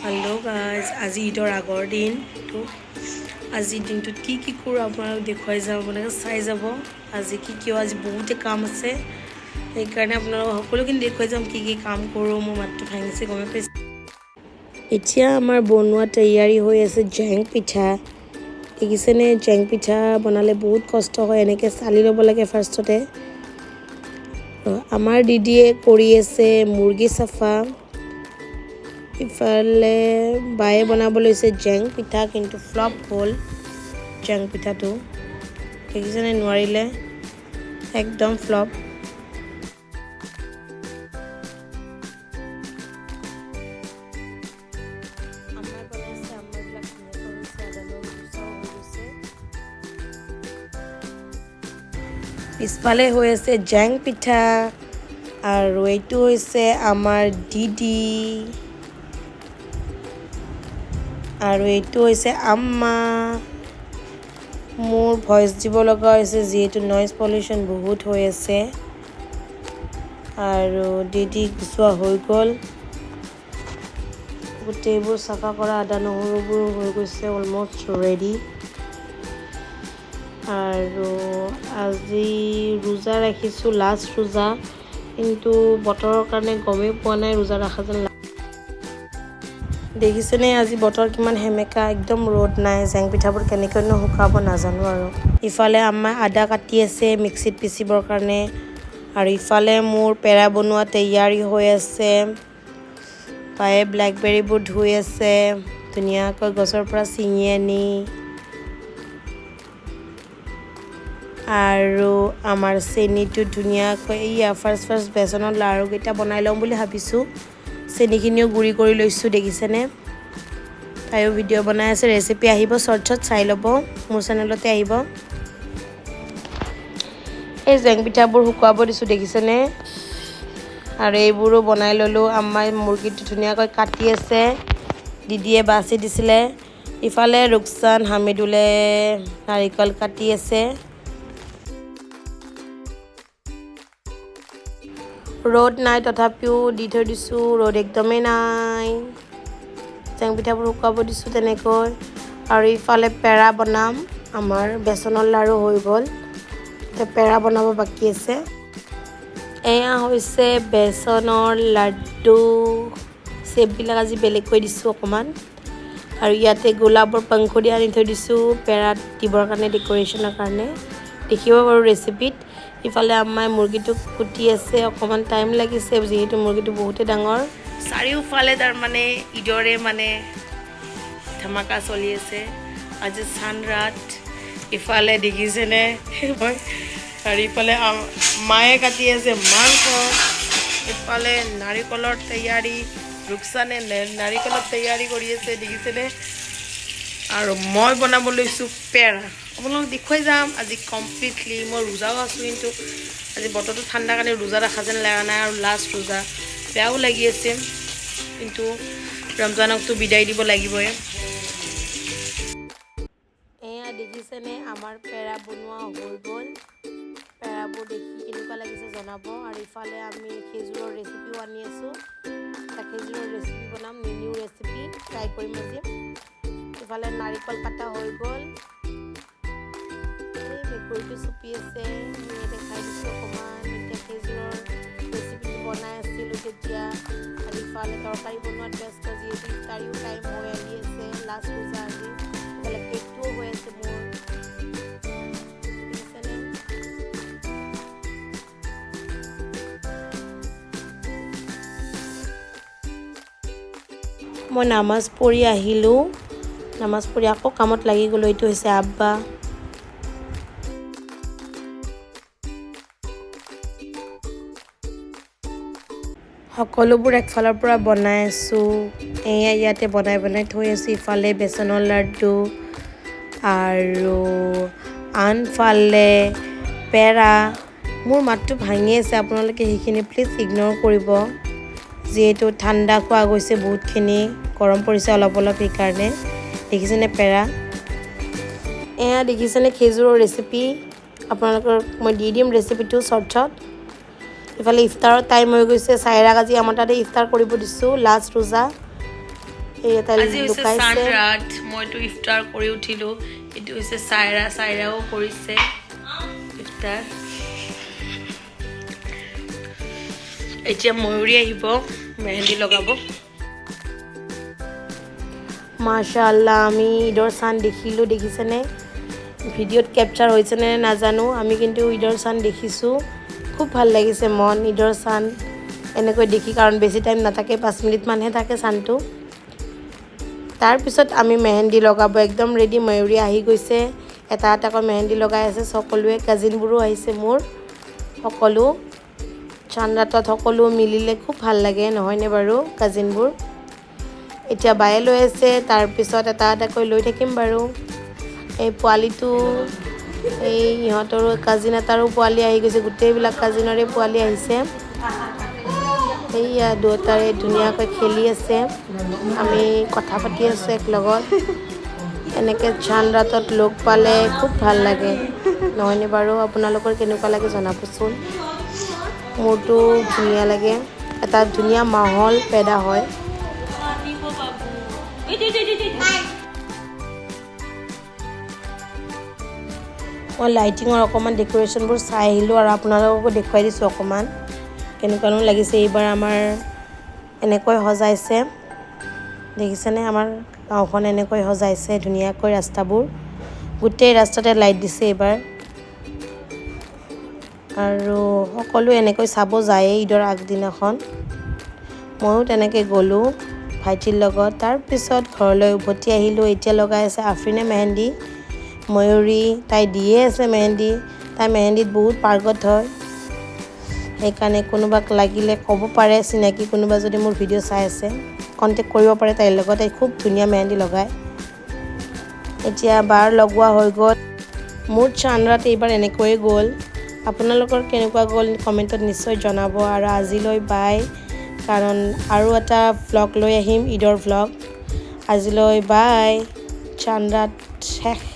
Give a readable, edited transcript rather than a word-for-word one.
hello guys आज either Agar दिन तो आज दिनटुत की करो आपनालोक देखुवाई जाम आपनालोके चाइ जाब आज की आज बहुते काम आछे সেইকাৰণে আপোনালোকক সকলোখিনি দেখুৱাই যাম কি কাম কৰোঁ মোৰ মাতটো ভাঙিছে গমে পাইছে এতিয়া আমাৰ বনোৱা তৈয়াৰী হৈ আছে জেং পিঠা দেখিছেনে জেং পিঠা বনালে বহুত কষ্ট হয় এনেকৈ চালি ল'ব লাগে ফাৰ্ষ্টতে আমাৰ দিদিয়ে কৰি আছে মুৰ্গী চাফা ইফালে বায়ে বনাব লৈছে জেং পিঠা কিন্তু ফ্লপ হ'ল জেং পিঠাটো দেখিছেনে নোৱাৰিলে একদম ফ্লপ পিছফালে হৈ আছে জেং পিঠা আৰু এইটো হৈছে আমাৰ দিদি আৰু এইটো হৈছে আম্মা মোৰ ভয়েস দিব লগা হৈছে যেহেতু নয়েজ পলিউশন বহুত হৈ আছে আৰু দিদি গুছোৱা হৈ গ'ল গোটেইবোৰ চাফা কৰা আদা নহৰুবোৰ হৈ গৈছে অলমোস্ট ৰেডি আৰু আজি ৰোজা ৰাখিছোঁ লাষ্ট ৰোজা কিন্তু বতৰৰ কাৰণে গমেই পোৱা নাই ৰোজা ৰাখা যেন দেখিছেনে আজি বতৰ কিমান হেমেকা একদম ৰ'দ নাই জেং পিঠাবোৰ কেনেকৈনো শুকাব নাজানো আৰু ইফালে আম্মা আদা কাটি আছে মিক্সিত পিচিবৰ কাৰণে আৰু ইফালে মোৰ পেৰা বনোৱা তৈয়াৰী হৈ আছে পায়ে ব্ল্যাকবেৰীবোৰ ধুই আছে ধুনীয়াকৈ গছৰ পৰা ছিঙি আনি আৰু আমাৰ চেনিটো ধুনীয়াকৈ ইয়া ফাৰ্ষ্ট বেচনৰ লাড়ুকেইটা বনাই লওঁ বুলি ভাবিছোঁ চেনিখিনিও গুড়ি কৰি লৈছোঁ দেখিছেনে তাইও ভিডিঅ' বনাই আছে ৰেচিপি আহিব শৰ্টছত চাই ল'ব মোৰ চেনেলতে আহিব এই জেং পিঠাবোৰ শুকুৱাব দিছোঁ দেখিছেনে আৰু এইবোৰো বনাই ল'লোঁ আম্মাই মুৰ্গীটো ধুনীয়াকৈ কাটি আছে দিদিয়ে বাছি দিছিলে ইফালে ৰুকসান হামিদুলে নাৰিকল কাটি আছে ৰ'দ নাই তথাপিও দি থৈ দিছোঁ ৰ'দ একদমেই নাই জেং পিঠাবোৰ শুকাব দিছোঁ তেনেকৈ আৰু ইফালে পেৰা বনাম আমাৰ বেচনৰ লাড়ু হৈ গ'ল এতিয়া পেৰা বনাব বাকী আছে এয়া হৈছে বেচনৰ লাড্ডু চেপবিলাক আজি বেলেগকৈ দিছোঁ অকণমান আৰু ইয়াতে গোলাপৰ পংখুৰি আনি থৈ দিছোঁ পেৰাত দিবৰ কাৰণে ডেক'ৰেশ্যনৰ কাৰণে দেখিব বাৰু ৰেচিপিত ইফালে আম্মাই মুৰ্গীটো কুটি আছে অকণমান টাইম লাগিছে যিহেতু মুৰ্গীটো বহুতে ডাঙৰ চাৰিওফালে তাৰ মানে ঈদৰে মানে ধমাকা চলি আছে আজি চান ৰাত ইফালে দেখিছেনে আৰু ইফালে মায়ে কাটি আছে মাংস ইফালে নাৰিকলৰ তৈয়াৰী ৰুকসানে নাৰিকলৰ তৈয়াৰী কৰি আছে দেখিছেনে আৰু মই বনাব লৈছোঁ পেৰা আপোনালোকক দেখুৱাই যাম আজি কমপ্লিটলি মই ৰোজাও আছোঁ কিন্তু আজি বতৰটো ঠাণ্ডা কাৰণে ৰোজা ৰখা যেন লগা নাই আৰু লাষ্ট ৰোজা বেয়াও লাগি আছে কিন্তু ৰমজানকতো বিদায় দিব লাগিবই এয়া দেখিছেনে আমাৰ পেৰা বনোৱা হৈ গ'ল পেৰাবোৰ দেখি কেনেকুৱা লাগিছে জনাব আৰু ইফালে আমি খেজুৰৰ ৰেচিপিও আনি আছোঁ খেজুৰৰ ৰেচিপি বনাম নিউ ৰেচিপি ট্ৰাই কৰিম আজি ইফালে নাৰিকল কাটা হৈ গ'ল মেকুৰীটো চুপি আছে দেখাই দিছোঁ অকণমান এতিয়া খেজুৰৰ ৰেচিপিটো বনাই আছিলোঁ তেতিয়া আৰু ইফালে তৰকাৰী বনোৱাত ব্যস্ত যিহেতু ইফতাৰিও টাইম হৈ আহি আছে লাষ্ট পূজা আজি ইফালে কেকটোও হৈ আছে মোৰ মই নামাজ পঢ়ি আহিলোঁ নামাজ পঢ়ি আকৌ কামত লাগি গ'লোঁ এইটো হৈছে আব্বা সকলোবোৰ একফালৰ পৰা বনাই আছোঁ এয়া ইয়াতে বনাই থৈ আছোঁ ইফালে বেচনৰ লাড্ডু আৰু আনফালে পেৰা মোৰ মাতটো ভাঙি আছে আপোনালোকে সেইখিনি প্লিজ ইগন'ৰ কৰিব যিহেতু ঠাণ্ডা খোৱা গৈছে বহুতখিনি গৰম পৰিছে অলপ সেইকাৰণে দেখিছেনে পেৰা এয়া দেখিছেনে খেজুৰৰ ৰেচিপি আপোনালোকৰ মই দি দিম ৰেচিপিটো শৰ্টছত ইফালে ইফতাৰৰ টাইম হৈ গৈছে চাইৰা আজি আমাৰ তাতে ইফতাৰ কৰিব দিছোঁ লাষ্ট ৰোজা এই এটা আজি হৈছে লুকাইছে সানৰাত মইতো ইফতাৰ কৰি উঠিলো এটো হৈছে সাইৰাও কৰিছে ইফতাৰ এতিয়া ময়ূৰী আহিব মেহেন্দি লগাব মাশাআল্লাহ আমি ঈদৰ চান দেখিছেনে ভিডিঅ'ত কেপচাৰ হৈছেনে নাজানো আমি কিন্তু ঈদৰ চান দেখিছোঁ খুব ভাল লাগিছে মন ঈদৰ চান এনেকৈ দেখি কাৰণ বেছি টাইম নাথাকে 5 মিনিট মানহে থাকে চানটো তাৰ পিছত আমি মেহেন্দি লগাব একদম ৰেডি ময়ূৰী আহি গৈছে এটা এটাকৈ মেহেন্দি লগাই আছে সকলোৱে কাজিনবোৰো আহিছে মোৰ সকলো চানৰাতত সকলো মিলিলে খুব ভাল লাগে নহয়নে বাৰু কাজিনবোৰ এতিয়া বায়ে লৈ আছে তাৰ পিছত এটা এটাকৈ লৈ থাকিম বাৰু এই পোৱালিটো এই ইহঁতৰো কাজিন এটাৰো পোৱালি আহি গৈছে গোটেইবিলাক কাজিনৰে পোৱালি আহিছে এইয়া দুটাৰে ধুনীয়াকৈ খেলি আছে আমি কথা পাতি আছোঁ এক লগত এনেকৈ চানৰাতত লগ পালে খুব ভাল লাগে নহয়নে বাৰু আপোনালোকৰ কেনেকুৱা লাগে জনাবচোন মোৰতো ধুনীয়া লাগে এটা ধুনীয়া মাহল পেদা হয় মই লাইটিঙৰ অকণমান ডেক'ৰেশ্যনবোৰ চাই আহিলোঁ আৰু আপোনালোককো দেখুৱাই দিছোঁ অকণমান কেনেকুৱানো লাগিছে এইবাৰ আমাৰ এনেকৈ সজাইছে দেখিছেনে আমাৰ গাঁওখন এনেকৈ সজাইছে ধুনীয়াকৈ ৰাস্তাবোৰ গোটেই ৰাস্তাতে লাইট দিছে এইবাৰ আৰু সকলো এনেকৈ চাব যায় ঈদৰ আগদিনাখন ময়ো তেনেকৈ গ'লোঁ ভাইটিৰ লগত তাৰপিছত ঘৰলৈ উভতি আহিলোঁ এতিয়া লগাই আছে আফ্ৰিনে মেহেন্দি ময়ূৰী তাই দিয়ে আছে মেহেন্দি তাই মেহেন্দিত বহুত পাৰ্গত হয় সেইকাৰণে কোনোবাক লাগিলে ক'ব পাৰে চিনাকি কোনোবা যদি মোৰ ভিডিঅ' চাই আছে কণ্টেক্ট কৰিব পাৰে তাইৰ লগত তাই খুব ধুনীয়া মেহেন্দি লগায় এতিয়া বাৰ লগোৱা হৈ গ'ল মোৰ চানৰাত এইবাৰ এনেকৈয়ে গ'ল আপোনালোকৰ কেনেকুৱা গ'ল কমেণ্টত নিশ্চয় জনাব আৰু আজিলৈ বাই কাৰণ আৰু এটা ভ্লগ লৈ আহিম ঈদৰ ভ্লগ আজিলৈ বাই চানৰাত শেষ